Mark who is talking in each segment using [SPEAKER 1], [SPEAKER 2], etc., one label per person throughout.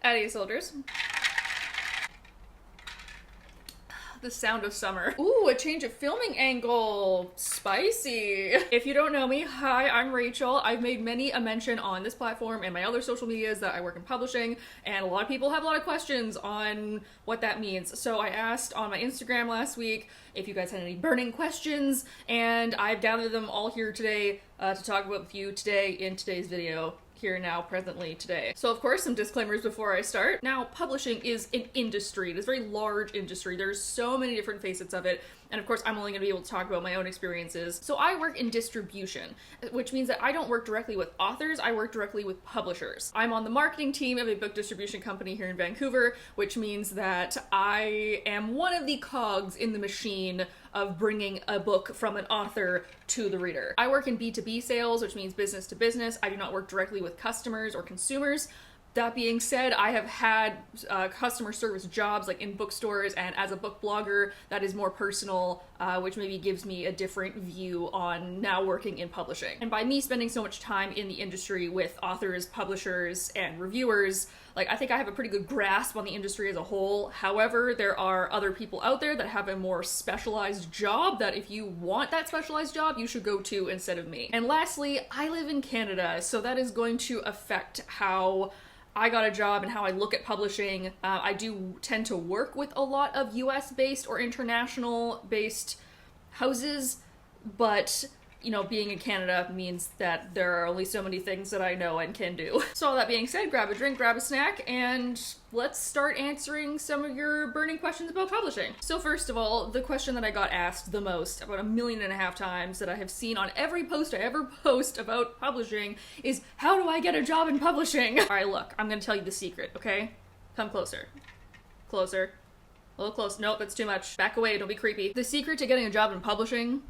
[SPEAKER 1] Addy soldiers. The sound of summer. Ooh, a change of filming angle. Spicy. If you don't know me, hi, I'm Rachel. I've made many a mention on this platform and my other social medias that I work in publishing, and a lot of people have a lot of questions on what that means. So I asked on my Instagram last week if you guys had any burning questions, and I've gathered them all here today to talk about with you today in today's video. Here now, presently, today. So of course, some disclaimers before I start. Now, publishing is an industry. It is a very large industry. There's so many different facets of it. And of course, I'm only gonna be able to talk about my own experiences. So I work in distribution, which means that I don't work directly with authors, I work directly with publishers. I'm on the marketing team of a book distribution company here in Vancouver, which means that I am one of the cogs in the machine of bringing a book from an author to the reader. I work in B2B sales, which means business to business. I do not work directly with customers or consumers. That being said, I have had customer service jobs like in bookstores, and as a book blogger, that is more personal, which maybe gives me a different view on now working in publishing. And by me spending so much time in the industry with authors, publishers, and reviewers, like I think I have a pretty good grasp on the industry as a whole. However, there are other people out there that have a more specialized job that if you want that specialized job, you should go to instead of me. And lastly, I live in Canada, so that is going to affect how I got a job and how I look at publishing. I do tend to work with a lot of US-based or international-based houses, but you know, being in Canada means that there are only so many things that I know and can do. So all that being said, grab a drink, grab a snack, and let's start answering some of your burning questions about publishing. So first of all, the question that I got asked the most, about 1.5 million times, that I have seen on every post I ever post about publishing is, how do I get a job in publishing? All right, look, I'm gonna tell you the secret, okay? Come closer. Closer. A little close. Nope, that's too much. Back away, don't be creepy. The secret to getting a job in publishing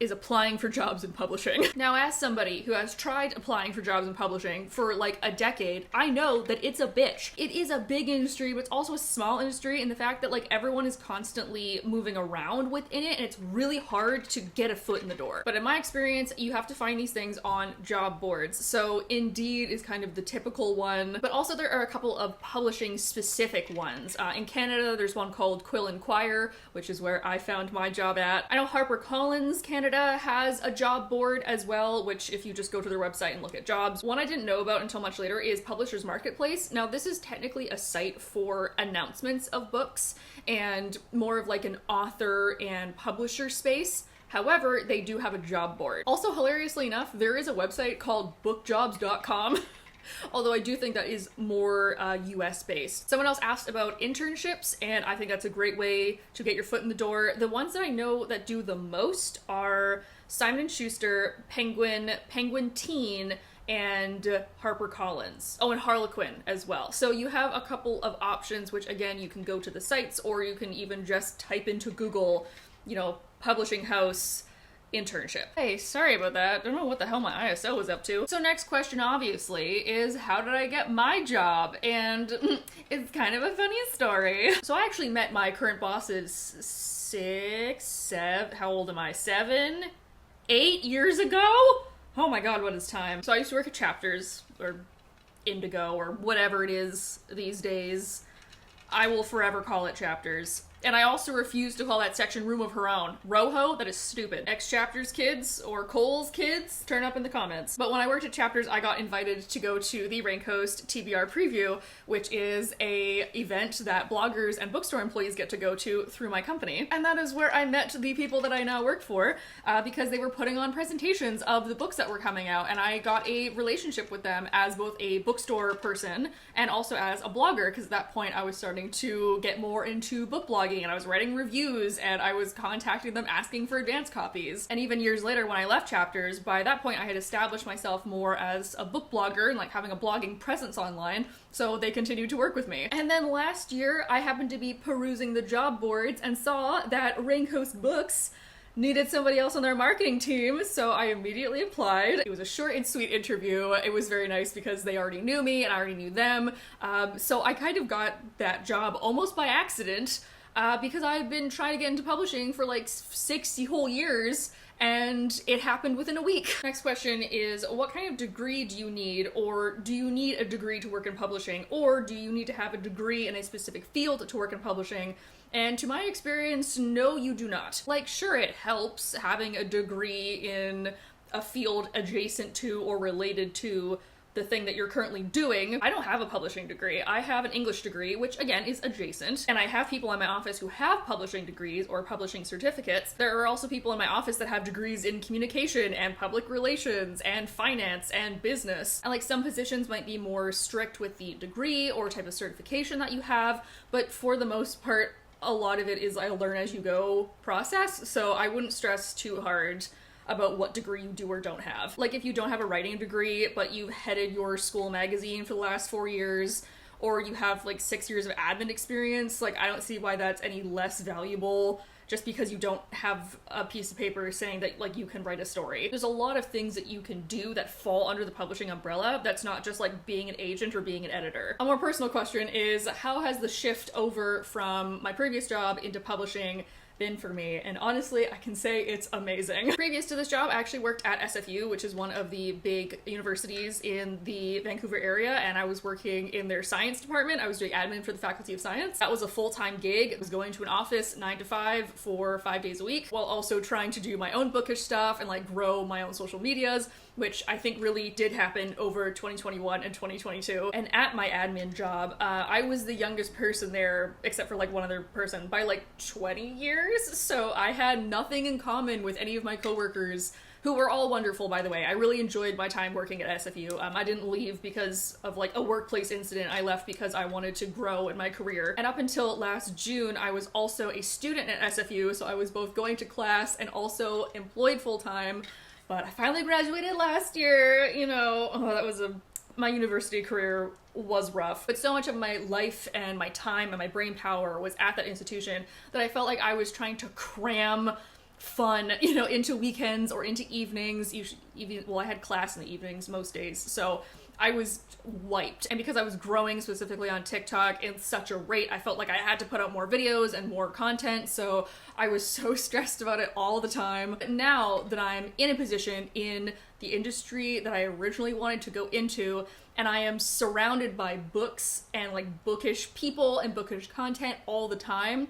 [SPEAKER 1] is applying for jobs in publishing. Now, as somebody who has tried applying for jobs in publishing for like a decade, I know that it's a bitch. It is a big industry, but it's also a small industry, and the fact that like everyone is constantly moving around within it, and it's really hard to get a foot in the door. But in my experience, you have to find these things on job boards. So Indeed is kind of the typical one, but also there are a couple of publishing specific ones. In Canada, there's one called Quill and Quire, which is where I found my job at. I know HarperCollins Canada has a job board as well, which if you just go to their website and look at jobs. One I didn't know about until much later is Publishers Marketplace. Now this is technically a site for announcements of books and more of like an author and publisher space. However, they do have a job board. Also, hilariously enough, there is a website called bookjobs.com. Although I do think that is more US based. Someone else asked about internships, and I think that's a great way to get your foot in the door. The ones that I know that do the most are Simon & Schuster, Penguin, Penguin Teen, and HarperCollins. Oh, and Harlequin as well. So you have a couple of options, which again, you can go to the sites, or you can even just type into Google, you know, publishing house internship. Hey, sorry about that. I don't know what the hell my ISO was up to. So next question, obviously, is how did I get my job? And it's kind of a funny story. So I actually met my current bosses how old am I? 7, 8 years ago? Oh my god, what is time? So I used to work at Chapters, or Indigo, or whatever it is these days. I will forever call it Chapters. And I also refuse to call that section Room of Her Own. Roho? That is stupid. Ex-Chapters kids or Cole's kids? Turn up in the comments. But when I worked at Chapters, I got invited to go to the Raincoast TBR Preview, which is a event that bloggers and bookstore employees get to go to through my company. And that is where I met the people that I now work for, because they were putting on presentations of the books that were coming out, and I got a relationship with them as both a bookstore person and also as a blogger, because at that point I was starting to get more into book blogging, and I was writing reviews, and I was contacting them asking for advance copies. And even years later when I left Chapters, by that point I had established myself more as a book blogger and like having a blogging presence online, so they continued to work with me. And then last year I happened to be perusing the job boards and saw that Raincoast Books needed somebody else on their marketing team, so I immediately applied. It was a short and sweet interview. It was very nice because they already knew me and I already knew them, so I kind of got that job almost by accident, because I've been trying to get into publishing for like 60 whole years, and it happened within a week. Next question is, what kind of degree do you need, or do you need a degree to work in publishing, or do you need to have a degree in a specific field to work in publishing? And to my experience, no, you do not. Like, sure, it helps having a degree in a field adjacent to or related to the thing that you're currently doing. I don't have a publishing degree. I have an English degree, which again is adjacent. And I have people in my office who have publishing degrees or publishing certificates. There are also people in my office that have degrees in communication and public relations and finance and business. And like, some positions might be more strict with the degree or type of certification that you have, but for the most part, a lot of it is a learn as you go process. So I wouldn't stress too hard about what degree you do or don't have. Like, if you don't have a writing degree, but you've headed your school magazine for the last 4 years, or you have like 6 years of admin experience, like, I don't see why that's any less valuable just because you don't have a piece of paper saying that like you can write a story. There's a lot of things that you can do that fall under the publishing umbrella that's not just like being an agent or being an editor. A more personal question is, how has the shift over from my previous job into publishing been for me? And honestly, I can say it's amazing. Previous to this job, I actually worked at SFU, which is one of the big universities in the Vancouver area, and I was working in their science department. I was doing admin for the Faculty of Science. That was a full-time gig. I was going to an office 9 to 5 for 5 days a week, while also trying to do my own bookish stuff and like grow my own social medias, which I think really did happen over 2021 and 2022. And at my admin job, I was the youngest person there, except for like one other person, by like 20 years. So I had nothing in common with any of my coworkers, who were all wonderful, by the way. I really enjoyed my time working at SFU. I didn't leave because of like a workplace incident. I left because I wanted to grow in my career. And up until last June, I was also a student at SFU, so I was both going to class and also employed full-time. But I finally graduated last year, you know. My university career was rough, but so much of my life and my time and my brain power was at that institution that I felt like I was trying to cram fun, you know, into weekends or into evenings. Well, I had class in the evenings most days, so I was wiped. And because I was growing specifically on TikTok in such a rate, I felt like I had to put out more videos and more content, so I was so stressed about it all the time. But now that I'm in a position in the industry that I originally wanted to go into, and I am surrounded by books and like bookish people and bookish content all the time,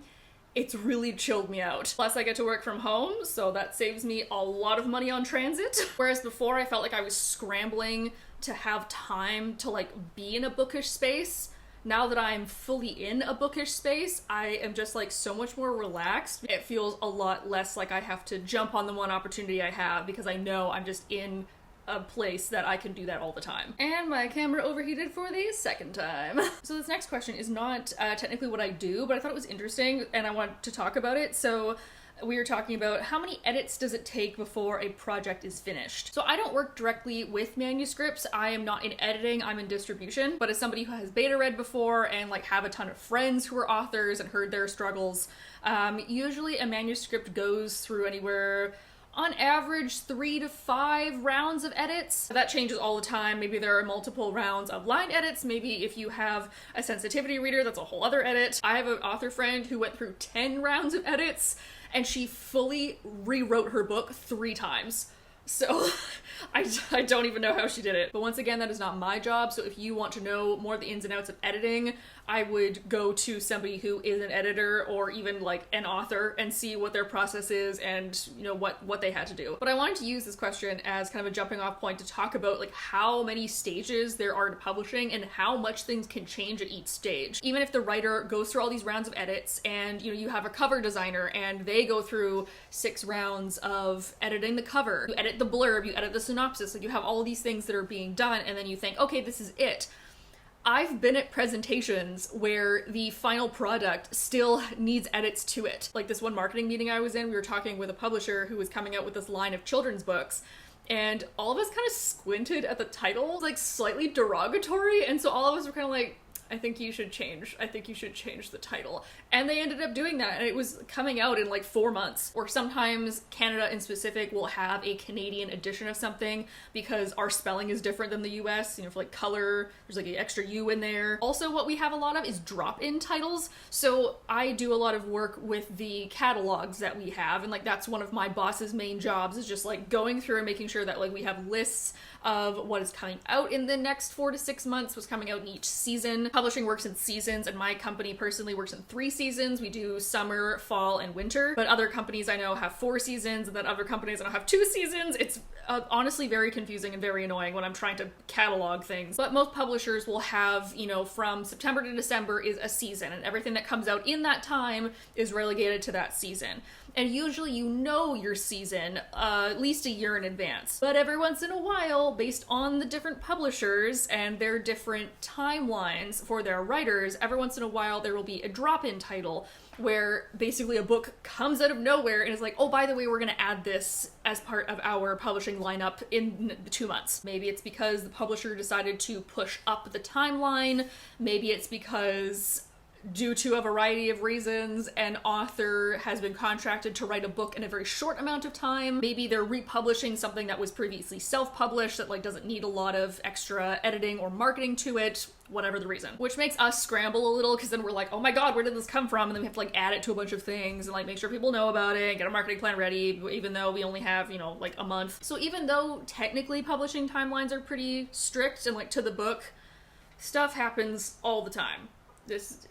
[SPEAKER 1] it's really chilled me out. Plus I get to work from home, so that saves me a lot of money on transit. Whereas before I felt like I was scrambling to have time to like be in a bookish space. Now that I'm fully in a bookish space, I am just like so much more relaxed. It feels a lot less like I have to jump on the one opportunity I have, because I know I'm just in a place that I can do that all the time. And my camera overheated for the second time. So this next question is not technically what I do, but I thought it was interesting and I want to talk about it. So we were talking about how many edits does it take before a project is finished. So I don't work directly with manuscripts. I am not in editing, I'm in distribution. But as somebody who has beta read before and like have a ton of friends who are authors and heard their struggles, usually a manuscript goes through anywhere on average 3 to 5 rounds of edits. That changes all the time. Maybe there are multiple rounds of line edits. Maybe if you have a sensitivity reader, that's a whole other edit. I have an author friend who went through 10 rounds of edits and she fully rewrote her book 3 times. So I don't even know how she did it. But once again, that is not my job. So if you want to know more of the ins and outs of editing, I would go to somebody who is an editor or even like an author and see what their process is and, you know, what they had to do. But I wanted to use this question as kind of a jumping off point to talk about like how many stages there are to publishing and how much things can change at each stage. Even if the writer goes through all these rounds of edits and, you know, you have a cover designer and they go through 6 rounds of editing the cover, you edit the blurb, you edit the synopsis, like you have all of these things that are being done and then you think, okay, this is it. I've been at presentations where the final product still needs edits to it. Like this one marketing meeting I was in, we were talking with a publisher who was coming out with this line of children's books, and all of us kind of squinted at the title, like slightly derogatory, and so all of us were kind of like, I think you should change the title. And they ended up doing that, and it was coming out in like 4 months. Or sometimes Canada in specific will have a Canadian edition of something because our spelling is different than the US. You know, for like color, there's like an extra U in there. Also, what we have a lot of is drop-in titles. So I do a lot of work with the catalogs that we have, and like that's one of my boss's main jobs, is just like going through and making sure that like we have lists of what is coming out in the next 4 to 6 months, what's coming out in each season. Publishing works in seasons, and my company personally works in 3 seasons. We do summer, fall, and winter, but other companies I know have 4 seasons, and then other companies I know have 2 seasons. It's honestly very confusing and very annoying when I'm trying to catalog things. But most publishers will have, you know, from September to December is a season, and everything that comes out in that time is relegated to that season. And usually you know your season at least a year in advance. But every once in a while, based on the different publishers and their different timelines for their writers, every once in a while there will be a drop-in title where basically a book comes out of nowhere and is like, oh, by the way, we're gonna add this as part of our publishing lineup in 2 months. Maybe it's because the publisher decided to push up the timeline. Maybe it's because, due to a variety of reasons, an author has been contracted to write a book in a very short amount of time. Maybe they're republishing something that was previously self-published that like doesn't need a lot of extra editing or marketing to it, whatever the reason. Which makes us scramble a little, because then we're like, oh my god, where did this come from? And then we have to like add it to a bunch of things and like make sure people know about it, get a marketing plan ready, even though we only have, you know, like a month. So even though technically publishing timelines are pretty strict and like to the book, stuff happens all the time.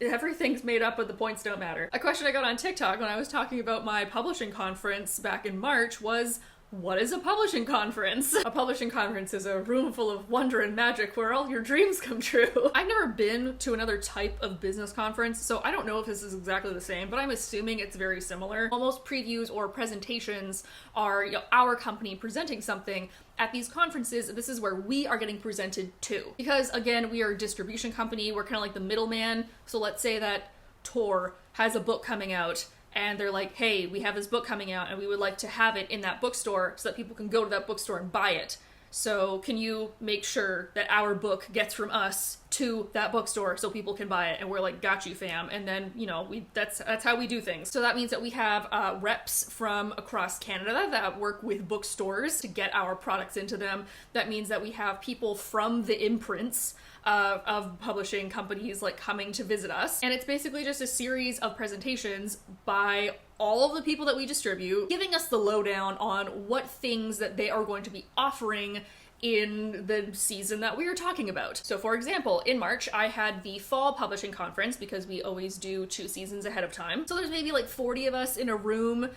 [SPEAKER 1] Everything's made up, but the points don't matter. A question I got on TikTok when I was talking about my publishing conference back in March was, what is a publishing conference? A publishing conference is a room full of wonder and magic where all your dreams come true. I've never been to another type of business conference, so I don't know if this is exactly the same, but I'm assuming it's very similar. Almost previews or presentations are, you know, our company presenting something. At these conferences, this is where we are getting presented to. Because again, we are a distribution company, we're kind of like the middleman. So let's say that Tor has a book coming out, and they're like, hey, we have this book coming out and we would like to have it in that bookstore so that people can go to that bookstore and buy it. So can you make sure that our book gets from us to that bookstore so people can buy it? And we're like, got you, fam. And then, you know, that's how we do things. So that means that we have reps from across Canada that work with bookstores to get our products into them. That means that we have people from the imprints of publishing companies like coming to visit us. And it's basically just a series of presentations by all of the people that we distribute, giving us the lowdown on what things that they are going to be offering in the season that we are talking about. So for example, in March, I had the fall publishing conference because we always do 2 seasons ahead of time. So there's maybe like 40 of us in a room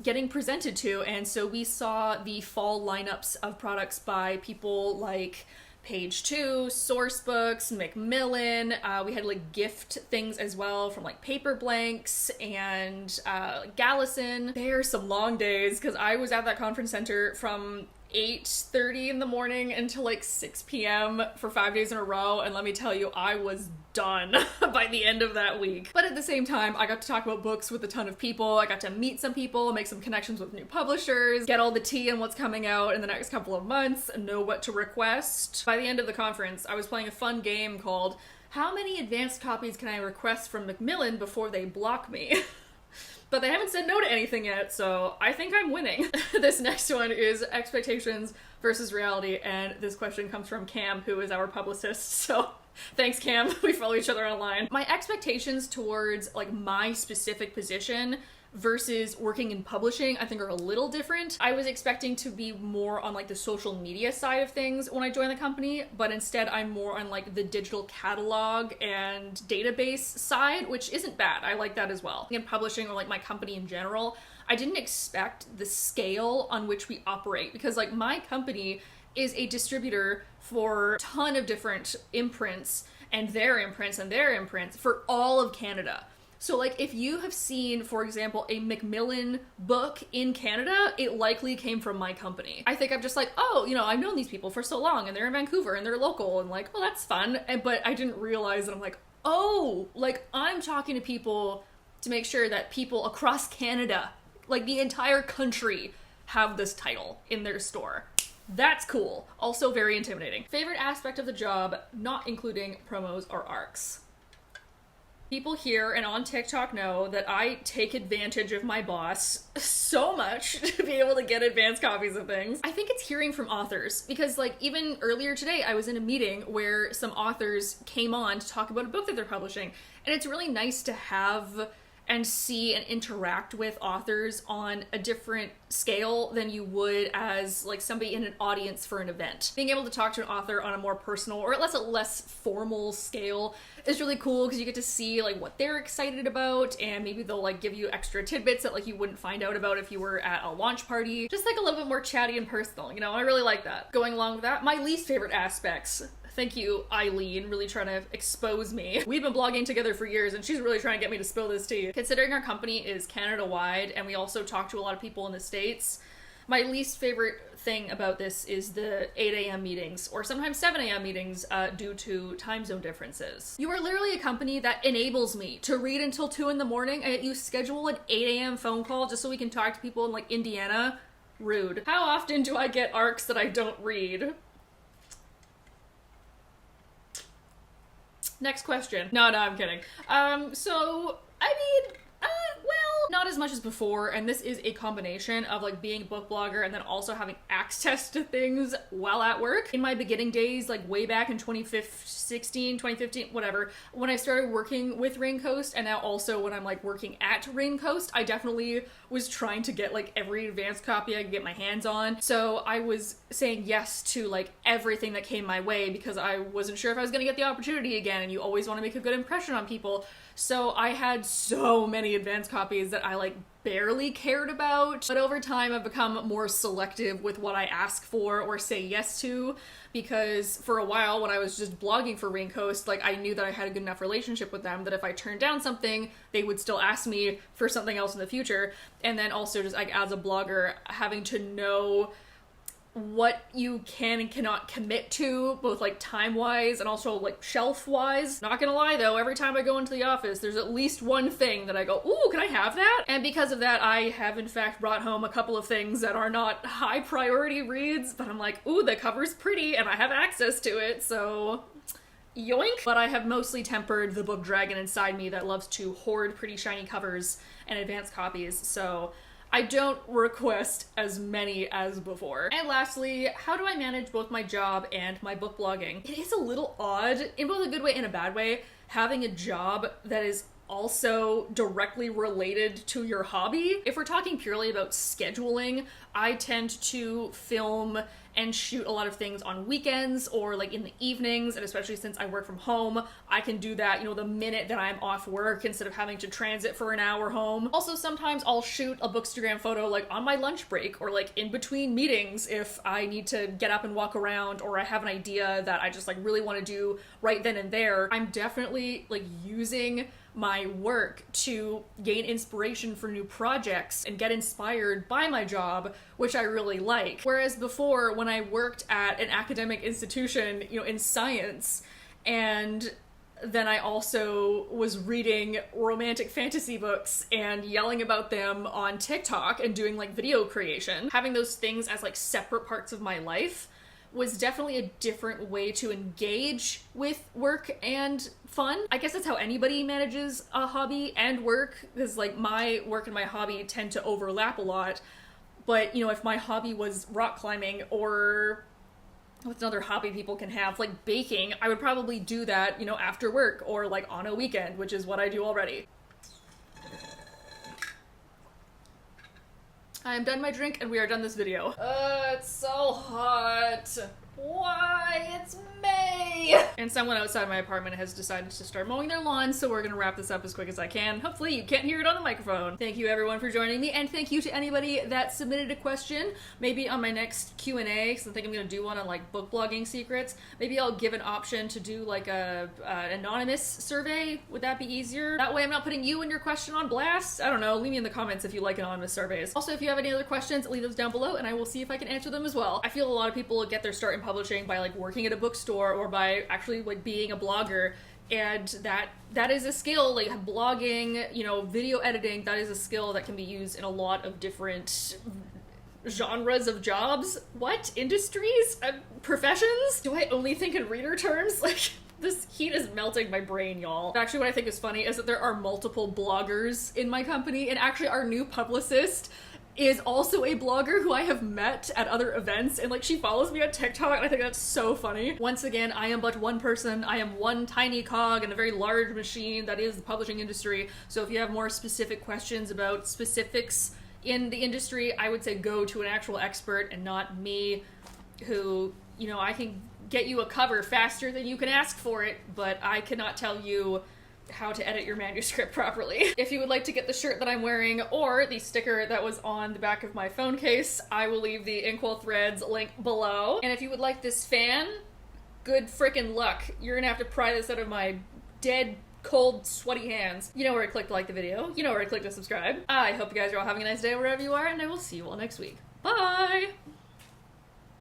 [SPEAKER 1] getting presented to. And so we saw the fall lineups of products by people like Page 2, Sourcebooks, Macmillan. We had like gift things as well from like Paper Blanks and Gallison. There's some long days because I was at that conference center from 8:30 in the morning until like 6 p.m. for 5 days in a row, and let me tell you, I was done by the end of that week. But at the same time, I got to talk about books with a ton of people. I got to meet some people, make some connections with new publishers, get all the tea on what's coming out in the next couple of months, and know what to request. By the end of the conference, I was playing a fun game called How Many Advanced Copies Can I Request from Macmillan Before They Block Me? But they haven't said no to anything yet, so I think I'm winning. This next one is expectations versus reality, and this question comes from Cam, who is our publicist, so thanks, Cam. We follow each other online. My expectations towards like my specific position versus working in publishing, I think, are a little different. I was expecting to be more on like the social media side of things when I joined the company, but instead I'm more on like the digital catalog and database side, which isn't bad. I like that as well. In publishing, or like my company in general, I didn't expect the scale on which we operate, because like my company is a distributor for a ton of different imprints and their imprints for all of Canada. So like if you have seen, for example, a Macmillan book in Canada, it likely came from my company. I think I'm just like, oh, you know, I've known these people for so long and they're in Vancouver and they're local and like, oh, that's fun. But I didn't realize that I'm like, oh, like I'm talking to people to make sure that people across Canada, like the entire country, have this title in their store. That's cool. Also very intimidating. Favorite aspect of the job, not including promos or arcs. People here and on TikTok know that I take advantage of my boss so much to be able to get advanced copies of things. I think it's hearing from authors, because like even earlier today I was in a meeting where some authors came on to talk about a book that they're publishing, and it's really nice to have and see and interact with authors on a different scale than you would as like somebody in an audience for an event. Being able to talk to an author on a more personal or a less formal scale is really cool, because you get to see like what they're excited about, and maybe they'll like give you extra tidbits that like you wouldn't find out about if you were at a launch party. Just like a little bit more chatty and personal, you know, I really like that. Going along with that, my least favorite aspects. Thank you, Eileen, really trying to expose me. We've been blogging together for years, and she's really trying to get me to spill this tea. Considering our company is Canada-wide, and we also talk to a lot of people in the States, my least favorite thing about this is the 8 a.m. meetings, or sometimes 7 a.m. meetings due to time zone differences. You are literally a company that enables me to read until 2 in the morning, and yet you schedule an 8 a.m. phone call just so we can talk to people in like Indiana? Rude. How often do I get arcs that I don't read? Next question. No, I'm kidding. Well, not as much as before, and this is a combination of like being a book blogger and then also having access to things while at work. In my beginning days, like way back in 2015, whatever, when I started working with Raincoast, and now also when I'm like working at Raincoast, I definitely was trying to get like every advanced copy I could get my hands on. So I was saying yes to like everything that came my way, because I wasn't sure if I was gonna get the opportunity again, and you always want to make a good impression on people. So I had so many advanced copies that I like barely cared about, but over time I've become more selective with what I ask for or say yes to, because for a while when I was just blogging for Raincoast, like I knew that I had a good enough relationship with them that if I turned down something, they would still ask me for something else in the future. And then also just like as a blogger, having to know what you can and cannot commit to, both like time-wise and also like shelf-wise. Not gonna lie though, every time I go into the office, there's at least one thing that I go, ooh, can I have that? And because of that, I have in fact brought home a couple of things that are not high priority reads, but I'm like, ooh, the cover's pretty and I have access to it, so yoink. But I have mostly tempered the book dragon inside me that loves to hoard pretty shiny covers and advanced copies, so I don't request as many as before. And lastly, how do I manage both my job and my book blogging? It is a little odd, in both a good way and a bad way, having a job that is also directly related to your hobby. If we're talking purely about scheduling, I tend to film and shoot a lot of things on weekends or like in the evenings, and especially since I work from home, I can do that, you know, the minute that I'm off work instead of having to transit for an hour home. Also, sometimes I'll shoot a Bookstagram photo like on my lunch break or like in between meetings if I need to get up and walk around, or I have an idea that I just like really want to do right then and there. I'm definitely like using my work to gain inspiration for new projects and get inspired by my job, which I really like. Whereas before, when I worked at an academic institution, you know, in science, and then I also was reading romantic fantasy books and yelling about them on TikTok and doing like video creation, having those things as like separate parts of my life was definitely a different way to engage with work and fun. I guess that's how anybody manages a hobby and work, because like my work and my hobby tend to overlap a lot. But, you know, if my hobby was rock climbing, or what's another hobby people can have, like baking, I would probably do that, you know, after work or like on a weekend, which is what I do already. I am done my drink and we are done this video. It's so hot. Why? It's May! And someone outside my apartment has decided to start mowing their lawn, so we're gonna wrap this up as quick as I can. Hopefully you can't hear it on the microphone. Thank you everyone for joining me, and thank you to anybody that submitted a question. Maybe on my next Q&A, because I think I'm gonna do one on like book blogging secrets. Maybe I'll give an option to do like an anonymous survey. Would that be easier? That way I'm not putting you and your question on blast. I don't know, leave me in the comments if you like anonymous surveys. Also, if you have any other questions, leave those down below and I will see if I can answer them as well. I feel a lot of people get their start in publishing by like working at a bookstore or by actually like being a blogger, and that is a skill, like blogging, you know, video editing, that is a skill that can be used in a lot of different genres of jobs? What? Industries? Professions? Do I only think in reader terms? Like, this heat is melting my brain, y'all. Actually, what I think is funny is that there are multiple bloggers in my company, and actually our new publicist is also a blogger who I have met at other events, and like she follows me on TikTok, and I think that's so funny. Once again, I am but one person. I am one tiny cog in a very large machine that is the publishing industry. So if you have more specific questions about specifics in the industry, I would say go to an actual expert and not me, who, you know, I can get you a cover faster than you can ask for it, but I cannot tell you how to edit your manuscript properly. If you would like to get the shirt that I'm wearing or the sticker that was on the back of my phone case, I will leave the Inkwell Threads link below. And if you would like this fan, good frickin' luck. You're gonna have to pry this out of my dead, cold, sweaty hands. You know where to click to like the video. You know where to click to subscribe. I hope you guys are all having a nice day wherever you are, and I will see you all next week. Bye!